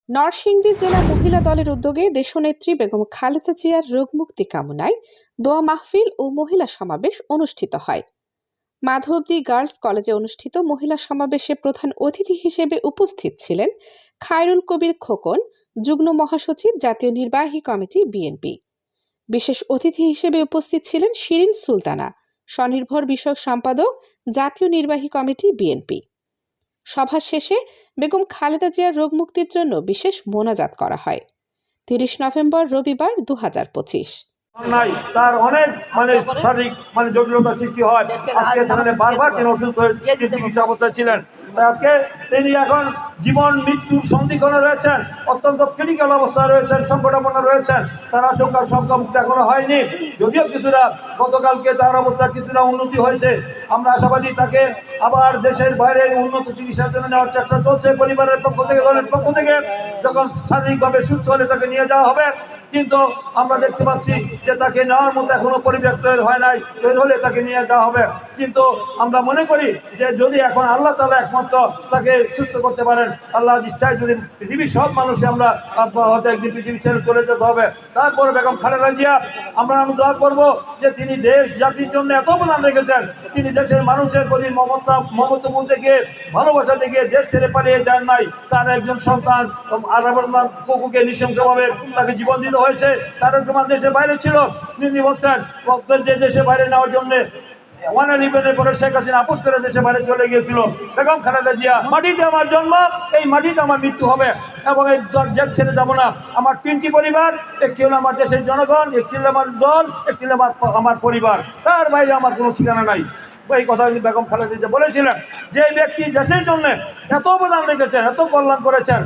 নরসিংদী জেলা মহিলা দলের উদ্যোগে দেশনেত্রী বেগম খালেদা জিয়ার রোগমুক্তি কামনায় দোয়া মাহফিল ও মহিলা সমাবেশ অনুষ্ঠিত হয়। মাধবদী গার্লস কলেজে অনুষ্ঠিত মহিলা সমাবেশে প্রধান অতিথি হিসেবে উপস্থিত ছিলেন খায়রুল কবির খোকন, যুগ্ম মহাসচিব, জাতীয় নির্বাহী কমিটি, বিএনপি। বিশেষ অতিথি হিসেবে উপস্থিত ছিলেন শিরিন সুলতানা, স্বনির্ভর বিষয়ক সম্পাদক, জাতীয় নির্বাহী কমিটি, বিএনপি। সভা শেষে বেগম খালেদা জিয়ার রোগমুক্তির জন্য বিশেষ মোনাজাত করা হয়। 30 নভেম্বর রবিবার 2025। তার অনেক শারীরিক জটিলতা সৃষ্টি হয়। আজকে বারবার তিনি অসুস্থ হয়ে চিকিৎসা অবস্থায় ছিলেন। আজকে তিনি এখন জীবন মৃত্যুর সন্ধিক্ষণে রয়েছেন, অত্যন্ত ক্রিটিক্যাল অবস্থায় রয়েছেন, সংকটাপন্ন রয়েছেন। তার আশঙ্কার সংখ্যামুক্ত এখনো হয়নি, যদিও কিছুটা গতকালকে তার অবস্থা কিছুটা উন্নতি হয়েছে। আমরা আশাবাদী তাকে আবার দেশের বাইরে উন্নত চিকিৎসার জন্য নেওয়ার চেষ্টা চলছে পরিবারের পক্ষ থেকে, দলের পক্ষ থেকে। যখন শারীরিকভাবে সুস্থ হলে তাকে নিয়ে যাওয়া হবে, কিন্তু আমরা দেখতে পাচ্ছি যে তাকে নেওয়ার মতো এখনো পরিবেশ তৈরি হয় নাই। তৈরি হলে তাকে নিয়ে যাওয়া হবে। কিন্তু আমরা মনে করি যে যদি এখন আল্লাহ তাআলা একমাত্র তাকে সুস্থ করতে পারেন, আল্লাহ ইচ্ছায় যদি পৃথিবীর সব মানুষে আমরা হয়তো একদিন পৃথিবী ছেড়ে চলে যেতে হবে। তারপরে বেগম খালেদা জিয়া আমরা দোয়া করবো যে তিনি দেশ জাতির জন্য এত অবদান রেখেছেন। তিনি দেশের মানুষের প্রতি মমত্ববোধ দেখে, ভালোবাসা দেখে দেশ ছেড়ে পালিয়ে যান নাই। তার একজন সন্তান কুকুকে নৃশংসভাবে তাকে জীবন দিতে হয়েছে। তার দেশের বাইরে ছিল, তিনি বলছেন যে দেশের বাইরে নেওয়ার জন্য পরে শেখ হাসিনা আপোষ করে দেশে বাইরে চলে গিয়েছিল। বেগম খালেদা জিয়া, মাটিতে আমার জন্ম, এই মাটিতে আমার মৃত্যু হবে এবং এই দেশ ছেড়ে যাবো না। আমার 3টি পরিবার, একটি হলো আমার দেশের জনগণ, একটি হলো আমার দল, একটি হলো আমার পরিবার। তার বাইরে আমার কোনো ঠিকানা নাই। এই কথা বেগম খালেদা জিয়া বলেছিলেন যে ব্যক্তি দেশের জন্য এত অবদান রেখেছেন, এত কল্যাণ করেছেন,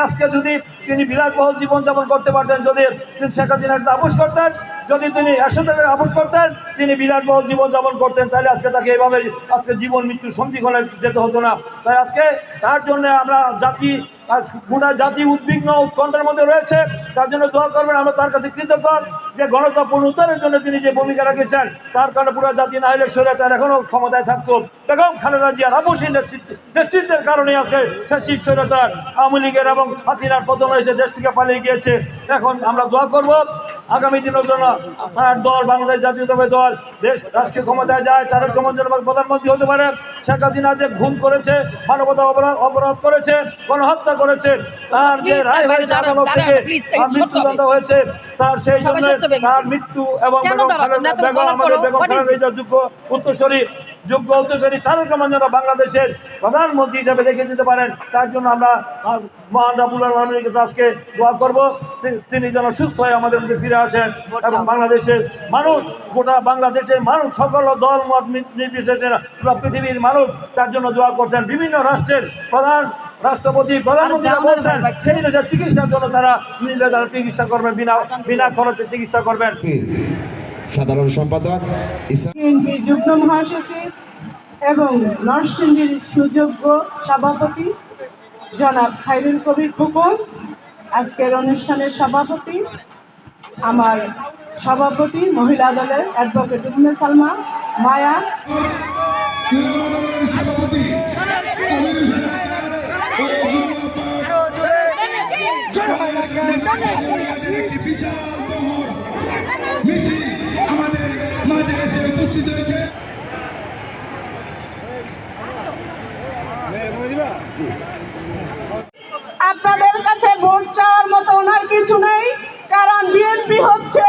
আজকে যদি তিনি বিলাসবহুল জীবনযাপন করতে পারতেন, যদি তিনি শেখ হাসিনার আপোষ করতেন, যদি তিনি একসাথে আপোষ করতেন, তিনি বিলাসবহুল জীবনযাপন করতেন, তাহলে আজকে তাকে এইভাবে আজকে জীবন মৃত্যুর সন্ধিক্ষণে যেতে হতো না। তাই আজকে তার জন্য আমরা গোটা জাতি উদ্বিগ্ন, উৎকণ্ঠার মধ্যে রয়েছে। তার জন্য দোয়া করবেন। আমরা তার কাছে কৃতজ্ঞ যে গণতন্ত্র পুনরুদ্ধারের জন্য তিনি যে ভূমিকা রেখেছেন, তার কারণে পুরো জাতি না হলে স্বৈরাচার এখনো ক্ষমতায় থাকতো। বেগম খালেদা জিয়ার আপসহীন নেতৃত্বের কারণে আজকে ফ্যাসিস্ট স্বৈরাচার আওয়ামী লীগের এবং হাসিনার পতন হয়েছে, দেশ থেকে পালিয়ে গিয়েছে। এখন আমরা দোয়া করব আগামী দিনের জন্য তার দল, বাংলাদেশ জাতীয়তাবাদী দল, দেশ রাষ্ট্রীয় ক্ষমতায় যায়, তারেক রহমান যেন প্রধানমন্ত্রী হতে পারে। শেখ হাসিনা যে খুন করেছে, মানবতা অপরাধ করেছে, গণহত্যা করেছে, তার যে রায় হয়েছে আদালত থেকে, মৃত্যুদণ্ড হয়েছে, তার সেই জন্য তার মৃত্যু এবং আমাদের বেগম খালেদা জিয়ার যোগ্য উত্তরসূরি তারেক রহমান যেন বাংলাদেশের প্রধানমন্ত্রী হিসেবে দেখে দিতে পারেন। তার জন্য আমরা মহান রব্বুল আলামিনের কাছে আজকে দোয়া করব, তিনি যেন সুস্থ হয়ে আমাদের মধ্যে ফিরে আসেন এবং বাংলাদেশের মানুষ, গোটা বাংলাদেশের মানুষ, সকল দল মত নির্বিশেষে পুরো পৃথিবীর মানুষ তার জন্য দোয়া করছেন। বিভিন্ন রাষ্ট্রের রাষ্ট্রপতি, প্রধানমন্ত্রীরা বলছেন সেই দেশের চিকিৎসার জন্য তারা চিকিৎসা করবেন, বিনা খরচে চিকিৎসা করবেন। সাধারণ সম্পাদক, বিএনপি যুগ্ম মহাসচিব এবং নরসিংদীর সুযোগ্য সভাপতি জনাব খায়রুল কবির খোকন, আজকের অনুষ্ঠানের সভাপতি, আমার সভাপতি মহিলা দলের অ্যাডভোকেট উম্মে সালমা মায়া, আপনাদের কাছে ভোট চাওয়ার মতো ওনার কিছু নেই, কারণ বিএনপি হচ্ছে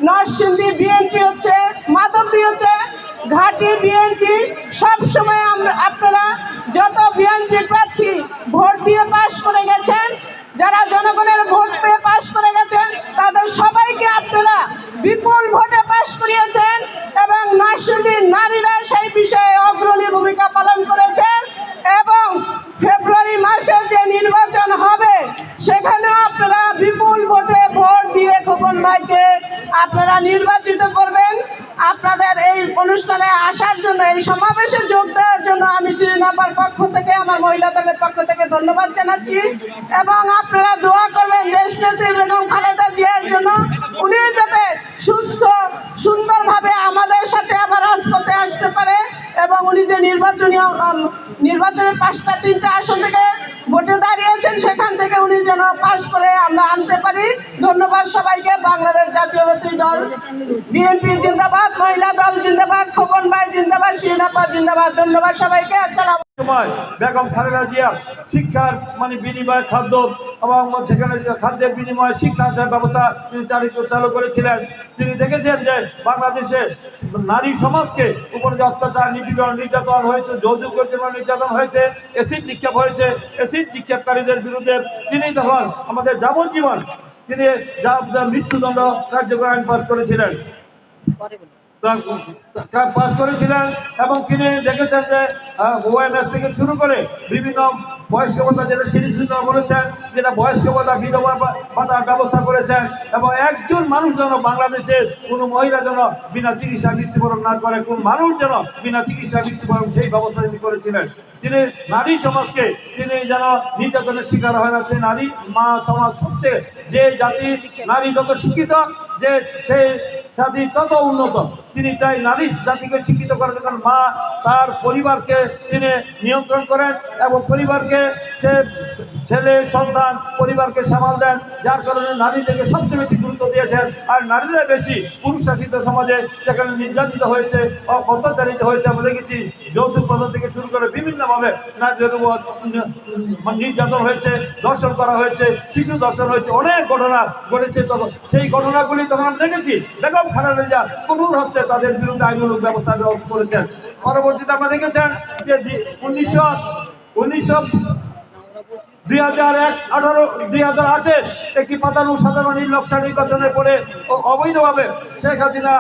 নরসিংদী, বিএনপি হচ্ছে মাধবদী, হচ্ছে ঘাটি বিএনপি। সবসময় আপনারা যত বিএনপি প্রার্থী ভোট দিয়ে পাশ করে গেছেন, যারা জনগণের ভোট পেয়ে পাশ করে গেছেন, তাদের সবাইকে আপনারা বিপুল ভোটে পাশ করিয়েছেন এবং নরসিংদীর নারীরা সেই বিষয়ে অগ্রণী ভূমিকা পালন করেছেন। এবং ফেব্রুয়ারি মাসে যে নির্বাচন হবে, সেখানে আপনারা বিপুল ভোটে ভোট দিয়ে খোকন ভাইকে আপনারা নির্বাচিত করবেন। আপনাদের এই অনুষ্ঠানে আসার জন্য, এই সমাবেশে যোগ দেওয়ার জন্য আমি শিরিন আপার পক্ষ থেকে, আমার মহিলা দলের পক্ষ থেকে ধন্যবাদ জানাচ্ছি। এবং আপনারা দোয়া করবেন দেশনেত্রী বেগম খালেদা জিয়ার জন্য, উনি যাতে সুস্থ সুন্দরভাবে আমাদের সাথে আবার রাজপথে আসতে পারে এবং উনি যে নির্বাচনের 5টা 3টা আসন থেকে ভোটে দাঁড়িয়েছেন সেখান থেকে উনি যেন পাশ করে আমরা আনতে পারি। ধন্যবাদ সবাইকে। বাংলাদেশ জাতীয়তাবাদী দল বিএনপি জিন্দাবাদ, মহিলা দল জিন্দাবাদ, খোকন ভাই জিন্দাবাদ, শিরোনাপা জিন্দাবাদ। ধন্যবাদ সবাইকে। আসসালাম। সময় বেগম খালেদা জিয়া শিক্ষার বিনিময়ে খাদ্য এবং সেখানে খাদ্যের বিনিময়ে শিক্ষা ব্যবস্থা তিনি চালু করেছিলেন। তিনি দেখেছেন যে বাংলাদেশে নারী সমাজকে উপরে যে অত্যাচার, নিপীড়ন, নির্যাতন হয়েছে, যৌতুকের জন্য নির্যাতন হয়েছে, অ্যাসিড নিক্ষেপ হয়েছে, অ্যাসিড নিক্ষেপকারীদের বিরুদ্ধে তিনি তখন আমাদের যাবজ্জীবন তিনি মৃত্যুদণ্ড কার্যকর আইন পাশ করেছিলেন এবং তিনি দেখেছেন যে ওএমএস থেকে শুরু করে বিভিন্ন বয়স্ক ভাতা, যেটা সিরিজ বলেছেন, যেটা বয়স্ক ভাতা, বিধবা ভাতার ব্যবস্থা করেছেন এবং একজন মানুষ যেন বাংলাদেশের কোনো মহিলা যেন বিনা চিকিৎসা মৃত্যুবরণ না করে, কোন মানুষ যেন বিনা চিকিৎসা মৃত্যুবরণ সেই ব্যবস্থা তিনি করেছিলেন। তিনি নারী সমাজকে তিনি যেন নির্যাতনের শিকার হয় না, সেই নারী মা সমাজ সবচেয়ে যে জাতি নারী যত শিক্ষিত যে সেই জাতি তত উন্নত। তিনি চাই নারী জাতিকে শিক্ষিত করার জন্য মা তার পরিবারকে তিনি নিয়ন্ত্রণ করেন এবং পরিবারকে সে ছেলে সন্তান পরিবারকে সামাল দেন, যার কারণে নারীদেরকে সবচেয়ে বেশি গুরুত্ব দিয়েছেন। আর নারীরা বেশি পুরুষ শাসিত সমাজে যেখানে নির্যাতিত হয়েছে, অত্যাচারিত হয়েছে, আমরা দেখেছি যৌতুক প্রথা থেকে শুরু করে বিভিন্নভাবে নারীদের উপর নির্যাতন হয়েছে, ধর্ষণ করা হয়েছে, শিশু ধর্ষণ হয়েছে, অনেক ঘটনা ঘটেছে। তখন সেই ঘটনাগুলি তখন আমরা দেখেছি বেগম খালেদা জিয়া কঠোর হচ্ছে তাদের বিরুদ্ধে আইনমূলক ব্যবস্থা করেছেন। পরবর্তীতে আমরা দেখেছেন যে 2008-এর একটি পাতানো সাধারণ নকশা নির্বাচনের পরে অবৈধভাবে শেখ হাসিনা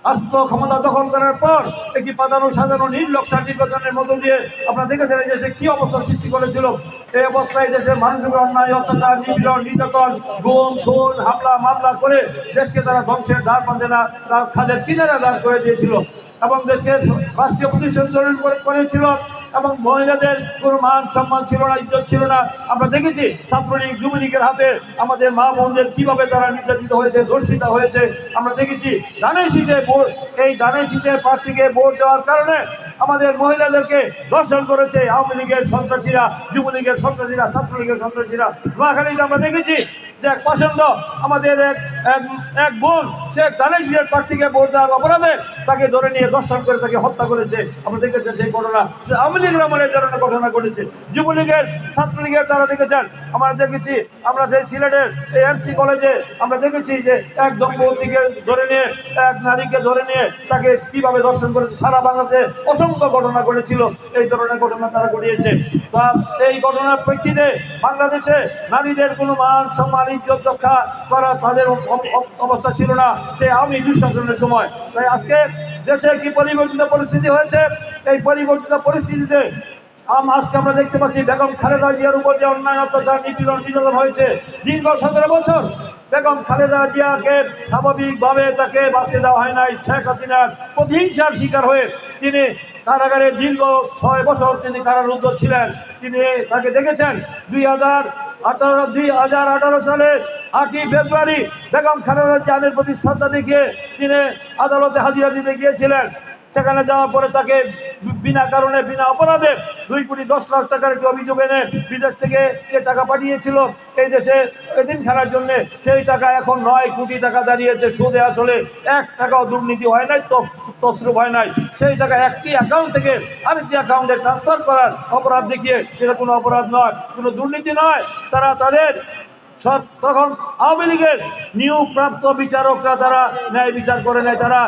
রাষ্ট্র ক্ষমতা দখল করার পর একটি পাতানো সাজানো নকশা নির্বাচনের মধ্য দিয়ে আপনারা দেখেছেন এই দেশে কি অবস্থা সৃষ্টি করেছিল। এই অবস্থায় দেশের মানুষের অন্যায়, অত্যাচার, নিপীড়ন, নির্যাতন, গুম, খুন, হামলা মামলা করে দেশকে তারা ধ্বংসের দ্বার বাঁধে না, তারা খাদের কিনারা দাঁড় করে দিয়েছিল এবং দেশের রাষ্ট্রীয় প্রতিষ্ঠান করেছিল এবং মহিলাদের কোনো মান সম্মান ছিল না, ইজ্জত ছিল না। আমরা দেখেছি ছাত্রলীগ, যুবলীগের হাতে আমাদের মা বোনদের কীভাবে তারা নির্যাতিত হয়েছে, ধর্ষিত হয়েছে। আমরা দেখেছি ধানের শীষে ভোট, এই ধানের শীষে প্রার্থীকে ভোট দেওয়ার কারণে আমাদের মহিলাদেরকে ধর্ষণ করেছে আওয়ামী লীগের সন্ত্রাসীরা, যুবলীগের সন্ত্রাসীরা, ছাত্রলীগের সন্ত্রাসীরা। নোয়াখালীতে আমরা দেখেছি যে এক পছন্দ আমাদের এক বোন সে ধানের শীষের প্রার্থীকে ভোট দেওয়ার অপরাধে তাকে ধরে নিয়ে ধর্ষণ করে তাকে হত্যা করেছে। আমরা দেখেছি সেই ঘটনা, সে আওয়ামী লীগের আমলের ধরনের ঘটনা ঘটেছে। যুবলীগের, ছাত্রলীগের তারা দেখেছেন। আমরা দেখেছি আমরা সেই সিলেটের এই এমসি কলেজে আমরা দেখেছি যে এক দম্পতিকে ধরে নিয়ে, এক নারীকে ধরে নিয়ে তাকে কীভাবে ধর্ষণ করেছে। সারা বাংলাদেশে অসংখ্য ঘটনা ঘটেছিল, এই ধরনের ঘটনা তারা ঘটিয়েছে। তা এই ঘটনার প্রেক্ষিতে বাংলাদেশে নারীদের কোনো মান সম্মান, ইজ্জত রক্ষা করা তাদের অবস্থা ছিল না সে আওয়ামী দুঃশাসনের সময়। তাই আজকে দেশের কি পরিবর্তিত পরিস্থিতি হয়েছে, এই পরিবর্তিত পরিস্থিতিতে আজকে আমরা দেখতে পাচ্ছি বেগম খালেদা জিয়ার উপর যে অন্যায়, অত্যাচার, নিপীড়ন, নির্যাতন হয়েছে দীর্ঘ 17 বছর। বেগম খালেদা জিয়াকে স্বাভাবিকভাবে তাকে বাঁচিয়ে দেওয়া হয় নাই। শেখ হাসিনার প্রতিহিংসার শিকার হয়ে তিনি কারাগারে দীর্ঘ 6 বছর তিনি কারারুদ্ধ ছিলেন। তিনি তাকে দেখেছেন 2018 সালের 8ই ফেব্রুয়ারি বেগম খালেদা জিয়ার প্রতি শ্রদ্ধা দেখিয়ে তিনি আদালতে হাজিরা দিতে গিয়েছিলেন। সেখানে যাওয়ার পরে তাকে বিনা কারণে, বিনা অপরাধে 2,10,00,000 টাকার একটি অভিযোগ এনে বিদেশ থেকে যে টাকা পাঠিয়েছিল এই দেশে এতিমখানার জন্য, সেই টাকা এখন 9 কোটি টাকা দাঁড়িয়েছে সুদে। আসলে 1 টাকাও দুর্নীতি হয় নাই, তছরূপ হয় নাই। সেই টাকা একটি অ্যাকাউন্ট থেকে আরেকটি অ্যাকাউন্টে ট্রান্সফার করার অপরাধ দেখিয়ে সেটা কোনো অপরাধ নয়, কোনো দুর্নীতি নয়। তারা তাদের তখন আওয়ামী লীগের নিয়োগপ্রাপ্ত বিচারকরা তারা ন্যায় বিচার করে নেয়। তারা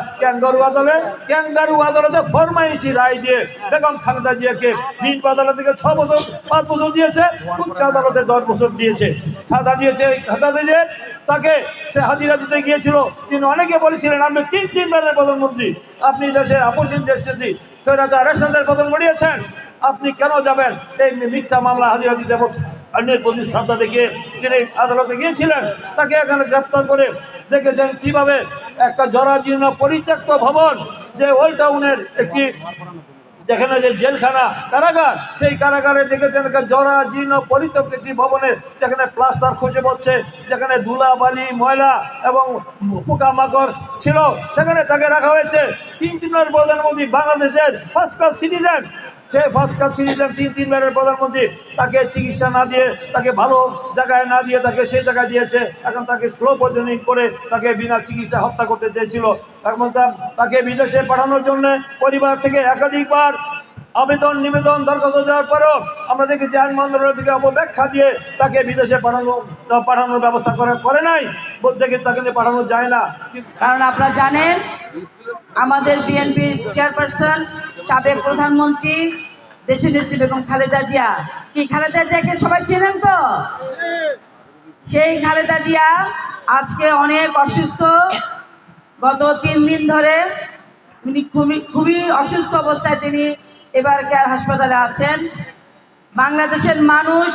ক্যাঙ্গারু আদালতে ফরমাইশি রায় দিয়ে বেগম খালেদা জিয়াকে নিজ আদালত থেকে 6 বছর 5 বছর দিয়েছে, উচ্চ আদালতে 10 বছর দিয়েছে, সাজা দিয়েছে। সাজা দিয়ে তাকে সে হাজিরা দিতে গিয়েছিল। তিনি অনেকে বলেছিলেন আপনি 3বারের প্রধানমন্ত্রী, আপনি দেশের আপসীন দেশটি স্বৈরাচার এরশাদের পতন ঘটিয়েছেন, আপনি কেন যাবেন এই মিথ্যা মামলা হাজিরা দিতে? আইনের প্রতি শ্রদ্ধা দেখিয়ে তিনি আদালতে গিয়েছিলেন। তাকে এখানে গ্রেপ্তার করে দেখেছেন কিভাবে একটা জরাজীর্ণ পরিত্যক্ত ভবন, যে ওল্ড টাউনের একটি যেখানে যে জেলখানা, কারাগার, সেই কারাগারে দেখেছেন একটা জরাজীর্ণ পরিত্যক্ত একটি ভবনে যেখানে প্লাস্টার খসে পড়ছে, যেখানে ধুলা বালি ময়লা এবং পোকামাকড় ছিল, সেখানে তাকে রাখা হয়েছে। 3 দিনের প্রধানমন্ত্রী, বাংলাদেশের ফার্স্ট ক্লাস সিটিজেন, সে ফার্স্ট ক্লাস ছিলেন, তিনবারের প্রধানমন্ত্রী, তাকে চিকিৎসা না দিয়ে, তাকে ভালো জায়গায় না দিয়ে তাকে সেই জায়গায় দিয়েছে। এখন তাকে স্লো পয়জনিং করে তাকে বিনা চিকিৎসা হত্যা করতে চেয়েছিল। এখন তাকে বিদেশে পাঠানোর জন্য পরিবার থেকে একাধিকবার আবেদন নিবেদন দরখাস্ত দেওয়ার পরেও আমরা দেখেছি আইন মন্ত্রণালয় থেকে অপব্যাখ্যা দিয়ে তাকে বিদেশে পাঠানোর ব্যবস্থা করে নাই, দেখে তাকে পাঠানো যায় না। কারণ আপনারা জানেন আমাদের বিএনপির চেয়ারপারসন সাবেক প্রধানমন্ত্রী দেশের নেত্রী বেগম খালেদা জিয়া, কি খালেদা জিয়াকে সবাই চেনেন তো? সেই খালেদা জিয়া আজকে অনেক অসুস্থ, গত 3 দিন ধরে তিনি খুবই অসুস্থ অবস্থায় তিনি এবার কেয়ার হাসপাতালে আছেন। বাংলাদেশের মানুষ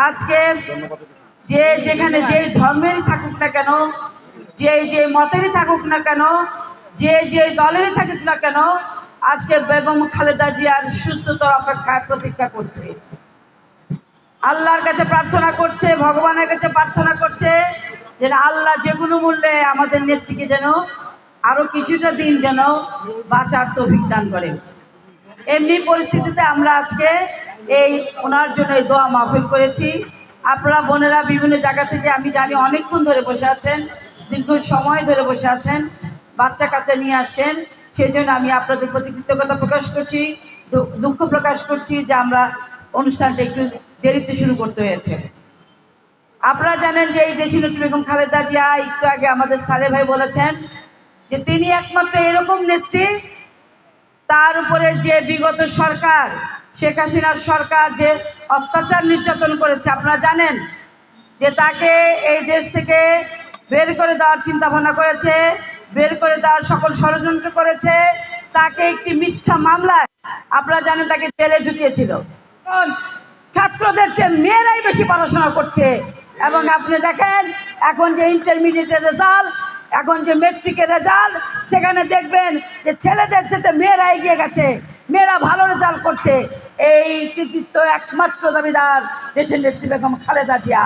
আজকে যেখানে যে ধর্মেরই থাকুক না কেন, যে মতেরই থাকুক না কেন, যে দলেরই থাকুক না কেন, আজকে বেগম খালেদা জিয়ার সুস্থতার অপেক্ষায় প্রতীক্ষা করছে, আল্লাহর কাছে প্রার্থনা করছে, ভগবানের কাছে প্রার্থনা করছে যেন আল্লাহ যে কোনো মূল্যে আমাদের নেত্রীকে যেন আরো কিছুটা দিন যেন বাঁচার তৌফিক দান করেন। এমনি পরিস্থিতিতে আমরা আজকে এই ওনার জন্য এই দোয়া মাহফিল করেছি। আপনারা বোনেরা বিভিন্ন জায়গা থেকে আমি জানি অনেকক্ষণ ধরে বসে আছেন, দীর্ঘ সময় ধরে বসে আছেন, বাচ্চা কাচ্চা নিয়ে আসছেন, সেই জন্য আমি আপনাদের প্রতি কৃতজ্ঞতা প্রকাশ করছি, দুঃখ প্রকাশ করছি যে আমরা অনুষ্ঠানটা একটু দেরিতে শুরু করতে হয়েছে। আপনারা জানেন যে এই দেশি নেত্রী বেগম খালেদা জিয়া, একটু আগে আমাদের সালে ভাই বলেছেন যে তিনি একমাত্র এরকম নেত্রী, তার উপরে যে বিগত সরকার শেখ হাসিনার সরকার যে অত্যাচার নির্যাতন করেছে, আপনারা জানেন যে তাকে এই দেশ থেকে বের করে দেওয়ার চিন্তা ভাবনা করেছে, বের করে দেওয়ার সকল ষড়যন্ত্র করেছে, তাকে একটি মিথ্যা মামলায় আপনারা জানেন তাকে জেলে ঢুকিয়েছিল। কারণ ছাত্রদের চেয়ে মেয়েরাই বেশি পড়াশোনা করছে, এবং আপনি দেখেন এখন যে ইন্টারমিডিয়েটের রেজাল্ট, এখন যে মেট্রিকের রেজাল্ট, সেখানে দেখবেন যে ছেলেদের চেয়ে মেয়েরা এগিয়ে গেছে, মেয়েরা ভালো রেজাল্ট করছে। এই কৃতিত্ব একমাত্র দাবিদার দেশের নেত্রী বেগম খালেদা জিয়া।